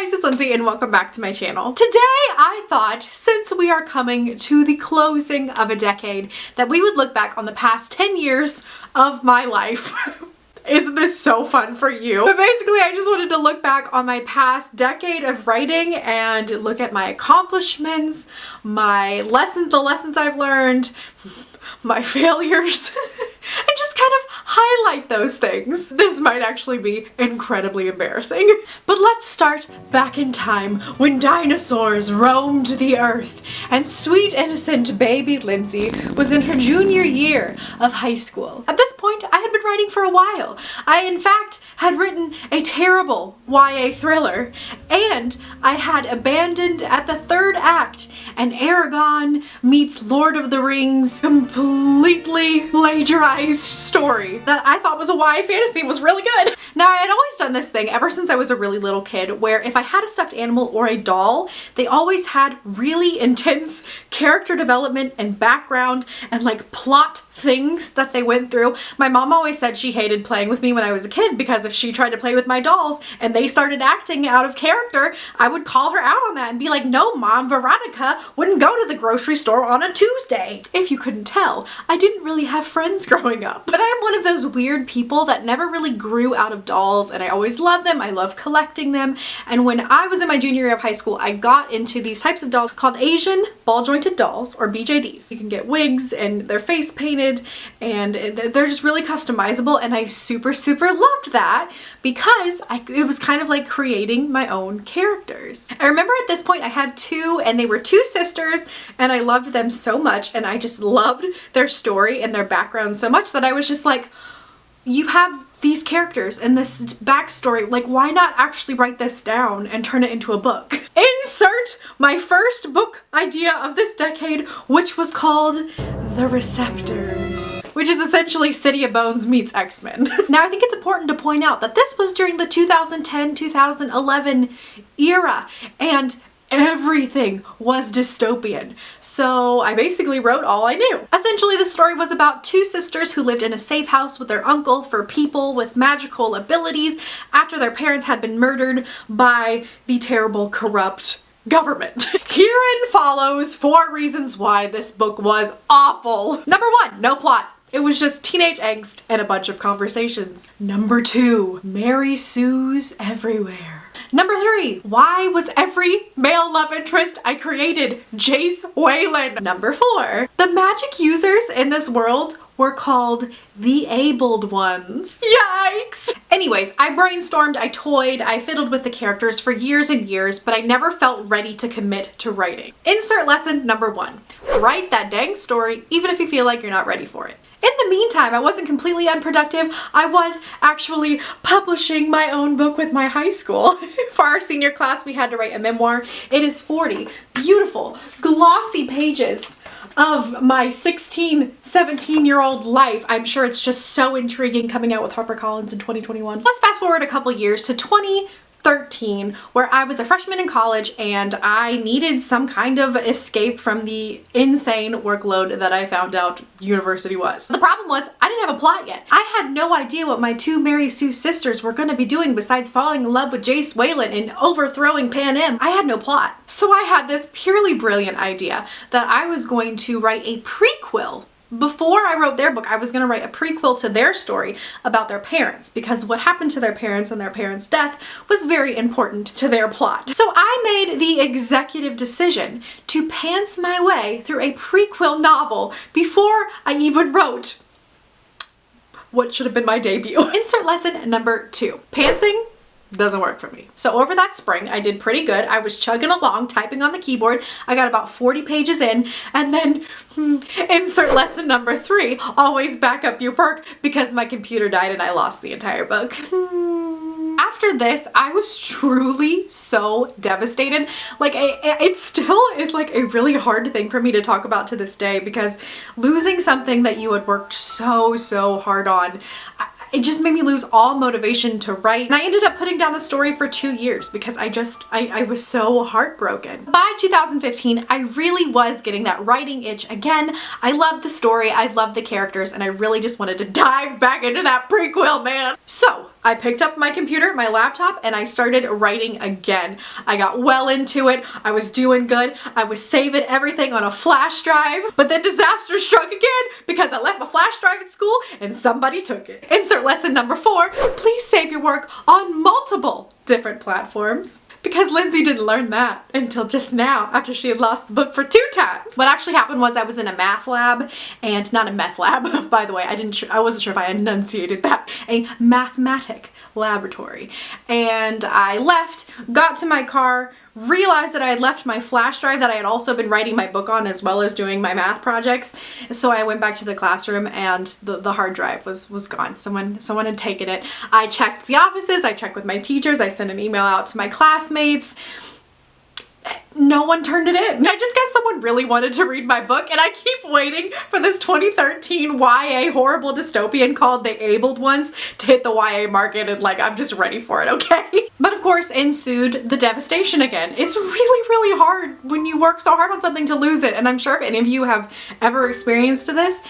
Hey guys, it's Lindsay and welcome back to my channel. Today I thought, since we are coming to the closing of a decade, that we would look back on the past 10 years of my life. Isn't this so fun for you? But basically I just wanted to look back on my past decade of writing and look at my accomplishments, my lessons, the lessons I've learned, my failures, and just kind of highlight those things. This might actually be incredibly embarrassing. But let's start back in time when dinosaurs roamed the earth and sweet innocent baby Lindsay was in her junior year of high school. At this point, I had been writing for a while. I, in fact, had written a terrible YA thriller, and I had abandoned at the third act an Aragon meets Lord of the Rings completely plagiarized story that I thought was a YA fantasy and was really good. Now, I had always done this thing ever since I was a really little kid where if I had a stuffed animal or a doll, they always had really intense character development and background and like plot things that they went through. My mom always said she hated playing with me when I was a kid because if she tried to play with my dolls and they started acting out of character, I would call her out on that and be like, no mom, Veronica wouldn't go to the grocery store on a Tuesday. If you couldn't tell, I didn't really have friends growing up. But I'm one of those weird people that never really grew out of dolls and I always loved them. I love collecting them. And when I was in my junior year of high school, I got into these types of dolls called Asian ball jointed dolls, or BJDs. You can get wigs and they're face painted and they're just really customizable, and I super loved that because it was kind of like creating my own characters. I remember at this point I had two, and they were two sisters, and I loved them so much, and I just loved their story and their background so much that I was just like, you have these characters and this backstory, like why not actually write this down and turn it into a book? Insert my first book idea of this decade, which was called The Receptors, which is essentially City of Bones meets X-Men. Now I think it's important to point out that this was during the 2010-2011 era, and everything was dystopian. So I basically wrote all I knew. Essentially, the story was about two sisters who lived in a safe house with their uncle for people with magical abilities after their parents had been murdered by the terrible, corrupt government. Herein follows 4 reasons why this book was awful. Number 1, no plot. It was just teenage angst and a bunch of conversations. Number 2, Mary Sue's everywhere. Number 3, why was every male love interest I created Jace Whalen? Number 4, the magic users in this world were called the abled ones. Yikes! Anyways, I brainstormed, I toyed, I fiddled with the characters for years and years, but I never felt ready to commit to writing. Insert lesson number 1. Write that dang story even if you feel like you're not ready for it. In the meantime, I wasn't completely unproductive. I was actually publishing my own book with my high school. For our senior class, we had to write a memoir. It is 40 beautiful, glossy pages of my 16, 17-year-old life. I'm sure it's just so intriguing coming out with HarperCollins in 2021. Let's fast forward a couple years to 2013, where I was a freshman in college and I needed some kind of escape from the insane workload that I found out university was. The problem was I didn't have a plot yet. I had no idea what my two Mary Sue sisters were going to be doing besides falling in love with Jace Whalen and overthrowing Pan Am. I had no plot. So I had this purely brilliant idea that I was going to write a prequel. Before I wrote their book, I was going to write a prequel to their story about their parents, because what happened to their parents and their parents' death was very important to their plot. So I made the executive decision to pants my way through a prequel novel before I even wrote what should have been my debut. Insert lesson number 2. Pantsing doesn't work for me. So over that spring, I did pretty good. I was chugging along, typing on the keyboard. I got about 40 pages in, and then insert lesson number 3, always back up your perk, because my computer died and I lost the entire book. After this, I was truly so devastated. Like, it still is like a really hard thing for me to talk about to this day, because losing something that you had worked so hard on, it just made me lose all motivation to write. And I ended up putting down the story for 2 years because I was so heartbroken. By 2015, I really was getting that writing itch again. I loved the story, I loved the characters, and I really just wanted to dive back into that prequel, man. So I picked up my computer, my laptop, and I started writing again. I got well into it. I was doing good. I was saving everything on a flash drive. But then disaster struck again because I left my flash drive at school and somebody took it. Insert lesson number 4. Please save your work on multiple different platforms. Because Lindsay didn't learn that until just now, after she had lost the book for 2 times. What actually happened was I was in a math lab, and not a meth lab, by the way, I wasn't sure if I enunciated that, a mathematic laboratory. And I left, got to my car, realized that I had left my flash drive that I had also been writing my book on as well as doing my math projects. So I went back to the classroom and the hard drive was gone. Someone had taken it. I checked the offices, I checked with my teachers, I sent an email out to my classmates. No one turned it in. I just guess someone really wanted to read my book, and I keep waiting for this 2013 YA horrible dystopian called The Abled Ones to hit the YA market, and like, I'm just ready for it, okay? But of course ensued the devastation again. It's really, really hard when you work so hard on something to lose it, and I'm sure if any of you have ever experienced this,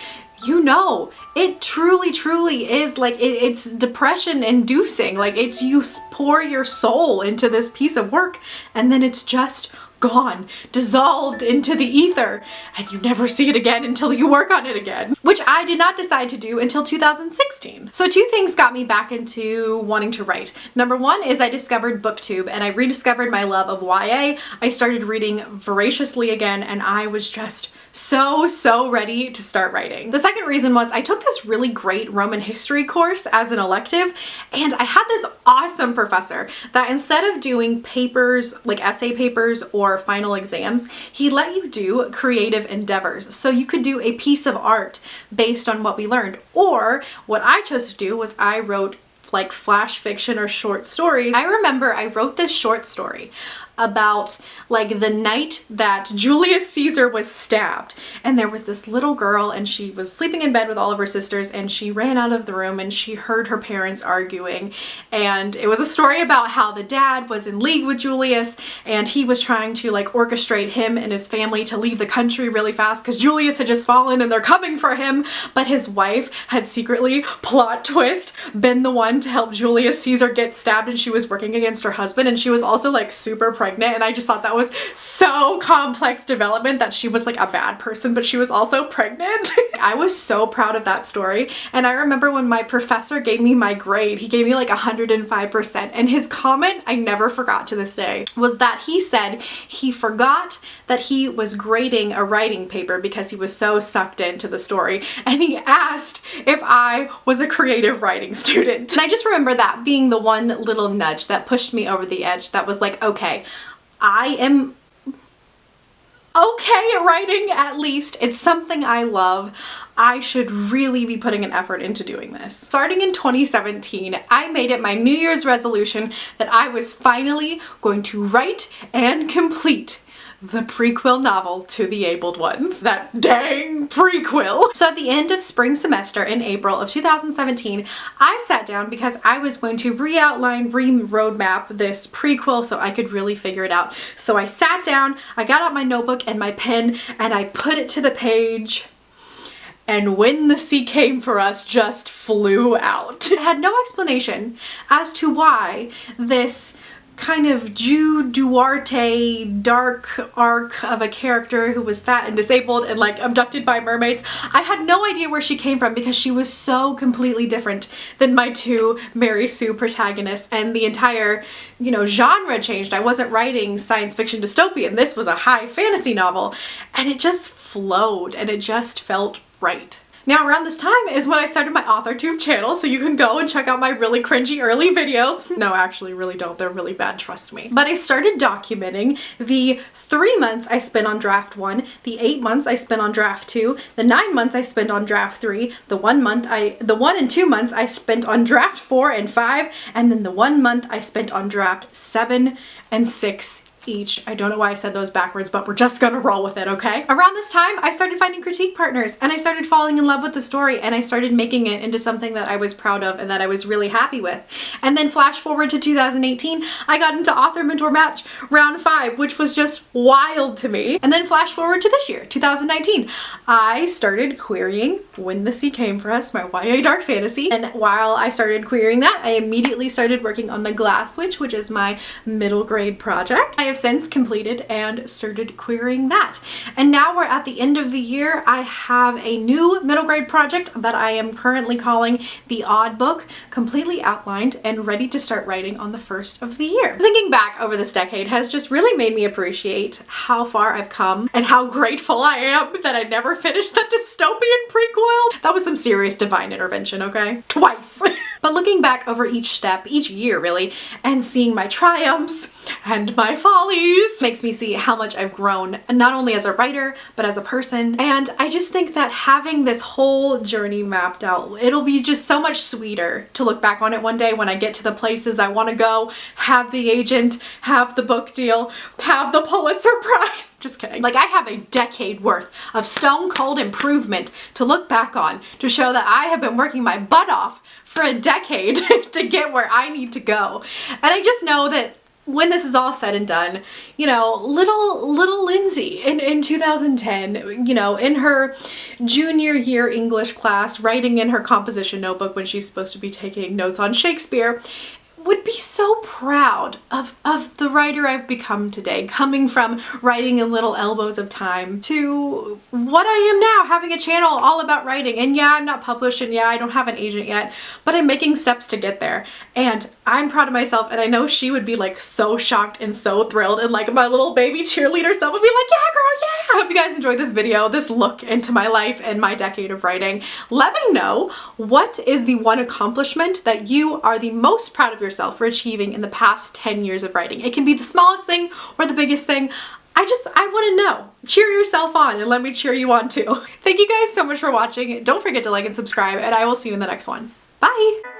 you know, it truly, truly is like, it's depression inducing. Like, it's you pour your soul into this piece of work and then it's just gone, dissolved into the ether, and you never see it again until you work on it again, which I did not decide to do until 2016. So 2 things got me back into wanting to write. Number 1 is I discovered BookTube and I rediscovered my love of YA. I started reading voraciously again and I was just so ready to start writing. The second reason was I took this really great Roman history course as an elective, and I had this awesome professor that instead of doing papers, like essay papers or final exams, he let you do creative endeavors. So you could do a piece of art based on what we learned. Or what I chose to do was I wrote like flash fiction or short stories. I remember I wrote this short story about like the night that Julius Caesar was stabbed, and there was this little girl and she was sleeping in bed with all of her sisters, and she ran out of the room and she heard her parents arguing, and it was a story about how the dad was in league with Julius and he was trying to like orchestrate him and his family to leave the country really fast because Julius had just fallen and they're coming for him, but his wife had secretly, plot twist, been the one to help Julius Caesar get stabbed, and she was working against her husband, and she was also like super pregnant, and I just thought that was so complex development that she was like a bad person but she was also pregnant. I was so proud of that story, and I remember when my professor gave me my grade, he gave me like 105%, and his comment I never forgot to this day was that he said he forgot that he was grading a writing paper because he was so sucked into the story, and he asked if I was a creative writing student. And I just remember that being the one little nudge that pushed me over the edge, that was like, okay, I am okay at writing, at least. It's something I love. I should really be putting an effort into doing this. Starting in 2017, I made it my New Year's resolution that I was finally going to write and complete the prequel novel to The Abled Ones. That dang prequel! So at the end of spring semester in April of 2017, I sat down because I was going to re-outline, re-roadmap this prequel so I could really figure it out. So I sat down, I got out my notebook and my pen, and I put it to the page, and When the Sea Came for Us just flew out. I had no explanation as to why this kind of Jew Duarte dark arc of a character who was fat and disabled and like abducted by mermaids. I had no idea where she came from because she was so completely different than my 2 Mary Sue protagonists, and the entire, you know, genre changed. I wasn't writing science fiction dystopian. This was a high fantasy novel, and it just flowed and it just felt right. Now around this time is when I started my AuthorTube channel, so you can go and check out my really cringy early videos. No, actually really don't. They're really bad, trust me. But I started documenting the 3 months I spent on draft 1, the 8 months I spent on draft 2, the 9 months I spent on draft 3, the 1 and 2 months I spent on draft 4 and 5, and then the 1 month I spent on draft 7 and 6 each. I don't know why I said those backwards, but we're just gonna roll with it, okay? Around this time, I started finding critique partners and I started falling in love with the story and I started making it into something that I was proud of and that I was really happy with. And then flash forward to 2018, I got into Author Mentor Match round 5, which was just wild to me. And then flash forward to this year, 2019, I started querying When the Sea Came for Us, my YA dark fantasy. And while I started querying that, I immediately started working on The Glass Witch, which is my middle grade project. I have since completed and started querying that. And now we're at the end of the year. I have a new middle grade project that I am currently calling The Odd Book, completely outlined and ready to start writing on the first of the year. Thinking back over this decade has just really made me appreciate how far I've come and how grateful I am that I never finished the dystopian prequel. That was some serious divine intervention, okay? Twice. But looking back over each step, each year really, and seeing my triumphs and my follies makes me see how much I've grown, not only as a writer, but as a person. And I just think that having this whole journey mapped out, it'll be just so much sweeter to look back on it one day when I get to the places I want to go, have the agent, have the book deal, have the Pulitzer Prize. Just kidding. Like, I have a decade worth of stone cold improvement to look back on to show that I have been working my butt off for a decade to get where I need to go. And I just know that when this is all said and done, you know, little Lindsay in 2010, you know, in her junior year English class, writing in her composition notebook when she's supposed to be taking notes on Shakespeare, would be so proud of the writer I've become today, coming from writing in little elbows of time to what I am now, having a channel all about writing. And yeah, I'm not published and yeah, I don't have an agent yet, but I'm making steps to get there. And I'm proud of myself, and I know she would be like so shocked and so thrilled, and like my little baby cheerleader self would be like, yeah girl, yeah! I hope you guys enjoyed this video, this look into my life and my decade of writing. Let me know, what is the one accomplishment that you are the most proud of yourself for achieving in the past 10 years of writing? It can be the smallest thing or the biggest thing. I want to know. Cheer yourself on and let me cheer you on too. Thank you guys so much for watching. Don't forget to like and subscribe, and I will see you in the next one. Bye!